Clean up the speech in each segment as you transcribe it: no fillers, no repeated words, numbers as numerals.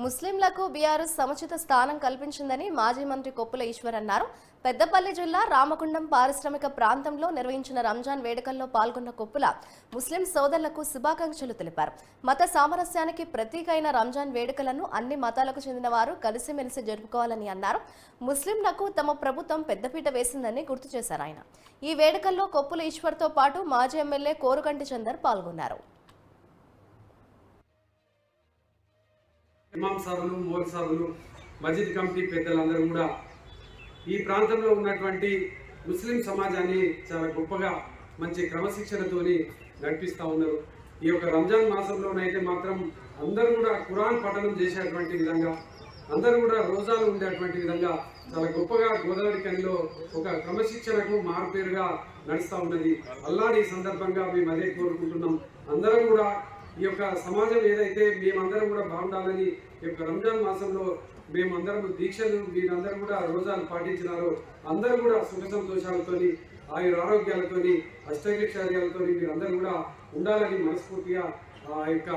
ముస్లింలకు బీఆర్ఎస్ సముచిత స్థానం కల్పించిందని మాజీ మంత్రి కొప్పుల ఈశ్వర్ అన్నారు. పెద్దపల్లి జిల్లా రామగుండం పారిశ్రామిక ప్రాంతంలో నిర్వహించిన రంజాన్ వేడుకల్లో పాల్గొన్న కొప్పుల ముస్లిం సోదరులకు శుభాకాంక్షలు తెలిపారు. మత సామరస్యానికి ప్రతీక అయిన రంజాన్ వేడుకలను అన్ని మతాలకు చెందిన వారు కలిసిమెలిసి జరుపుకోవాలని అన్నారు. ముస్లింలకు తమ ప్రభుత్వం పెద్దపీట వేసిందని గుర్తు చేశారు. ఆయన ఈ వేడుకల్లో కొప్పుల ఈశ్వర్తో పాటు మాజీ ఎమ్మెల్యే కోరుకంటి చందర్ పాల్గొన్నారు. ఇమాం సాబులు, మోల్ సాబులు, మస్జిద్ కమిటీ పెద్దలందరూ కూడా ఈ ప్రాంతంలో ఉన్నటువంటి ముస్లిం సమాజాన్ని చాలా గొప్పగా మంచి క్రమశిక్షణతోని నడిపిస్తూ ఉన్నారు. ఈ యొక్క రంజాన్ మాసంలోనైతే మాత్రం అందరూ కూడా ఖురాన్ పఠనం చేసేటువంటి విధంగా, అందరూ కూడా రోజాలు ఉండేటువంటి విధంగా చాలా గొప్పగా గోదావరి కనిలో ఒక క్రమశిక్షణకు మారుపేరుగా నడుస్తూ ఉన్నది. అల్లాహ్ ఈ సందర్భంగా మేము అదే కోరుకుంటున్నాం. అందరం కూడా ఈ యొక్క సమాజం ఏదైతే మేమందరం కూడా బాగుండాలని ఈ యొక్క రంజాన్ మాసంలో మేమందరం దీక్షలు మీరందరూ కూడా రోజాలు పాటించినారో అందరూ కూడా సుఖ సంతోషాలతోని ఆయుర ఆరోగ్యాలతోని అష్టైశ్వర్యాలతో మీరందరూ కూడా ఉండాలని మనస్ఫూర్తిగా ఆ యొక్క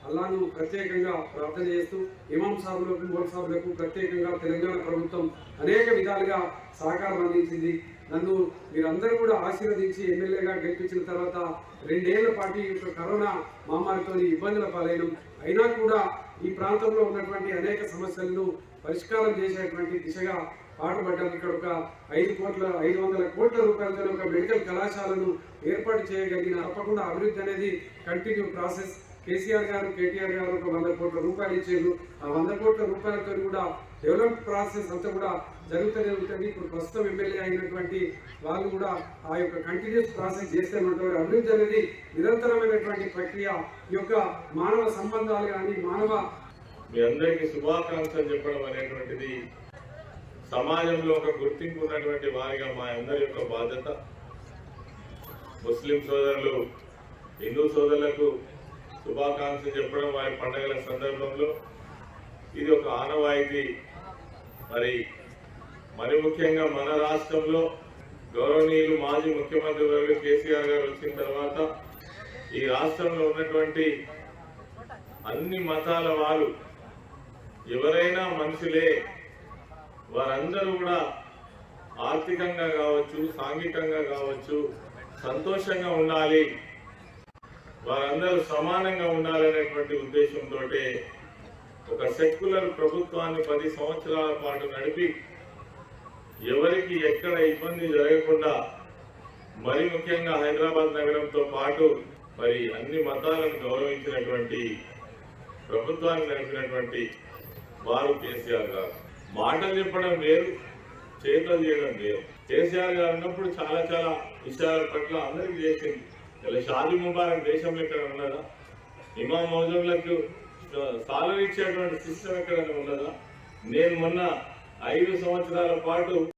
అల్లాను ప్రత్యేకంగా ప్రార్థన చేస్తూ ఇమాం సాబులకు, మోల్ సాబులకు ప్రత్యేకంగా తెలంగాణ ప్రభుత్వం అనేక విధాలుగా సహకారం అందించింది. నన్ను మీరందరూ కూడా ఆశీర్వదించి ఎమ్మెల్యేగా గెలిపించిన తర్వాత 2 ఏళ్ల పాటు ఈ యొక్క కరోనా మహమ్మారితో ఇబ్బందుల పాలైనం అయినా కూడా ఈ ప్రాంతంలో ఉన్నటువంటి అనేక సమస్యలను పరిష్కారం చేసేటువంటి దిశగా పాటుపడ్డాం. ఇక్కడ ఒక 500 కోట్ల రూపాయలతో ఒక మెడికల్ కళాశాలను ఏర్పాటు చేయగలిగిన తప్పకుండా అభివృద్ధి అనేది కంటిన్యూ ప్రాసెస్. కేసీఆర్ గారు, కేటీఆర్ గారు ఒక 100 కోట్ల రూపాయలు ఇచ్చారు. ఆ 100 కోట్ల రూపాయలతో కూడా డెవలప్ ప్రాసెస్ అంతా కూడా జరుగుతూనే ఉంటుంది. ఇప్పుడు ప్రస్తుతం ఎమ్మెల్యే అయినటువంటి వాళ్ళు కూడా ఆ యొక్క కంటిన్యూస్ ప్రాసెస్ చేస్తూ ఉంటారు. అభివృద్ధి అనేది నిరంతరమైనటువంటి ప్రక్రియ. ఈ యొక్క మానవ సంబంధాలు కానీ మీ అందరికీ శుభాకాంక్షలు చెప్పడం అనేటువంటిది సమాజంలో ఒక గుర్తింపు ఉన్నటువంటి వారిగా మా అందరి యొక్క బాధ్యత. ముస్లిం సోదరులు, హిందూ సోదరులకు శుభాకాంక్షలు చెప్పడం వారి పండుగల సందర్భంలో ఇది ఒక ఆనవాయితీ. మరి ముఖ్యంగా మన రాష్ట్రంలో గౌరవనీయులు మాజీ ముఖ్యమంత్రి వర్యులు కేసీఆర్ గారు వచ్చిన తర్వాత ఈ రాష్ట్రంలో ఉన్నటువంటి అన్ని మతాల వారు ఎవరైనా మనుషులే, వారందరూ కూడా ఆర్థికంగా కావచ్చు, సాంఘికంగా కావచ్చు సంతోషంగా ఉండాలి, వారందరూ సమానంగా ఉండాలనేటువంటి ఉద్దేశంతో ఒక సెక్యులర్ ప్రభుత్వాన్ని 10 సంవత్సరాల పాటు నడిపి ఎవరికి ఎక్కడ ఇబ్బంది జరగకుండా, మరి ముఖ్యంగా హైదరాబాద్ నగరంతో పాటు మరి అన్ని మతాలను గౌరవించినటువంటి ప్రభుత్వాన్ని నడిపినటువంటి వారు కేసీఆర్ గారు. మాటలు చెప్పడం వేరు, చేతలు చేయడం వేరు. కేసీఆర్ గారు ఉన్నప్పుడు చాలా చాలా విషయాల పట్ల అందరికీ చేసింది. ఇలా షాదీ ముబారక్ దేశంలో ఎక్కడ ఉన్నదా? ఇమాం మౌజంలకు సాలరీ ఇచ్చేటువంటి సిస్టమ్ ఎక్కడైనా ఉన్నదా? నేను మొన్న 5 సంవత్సరాల పాటు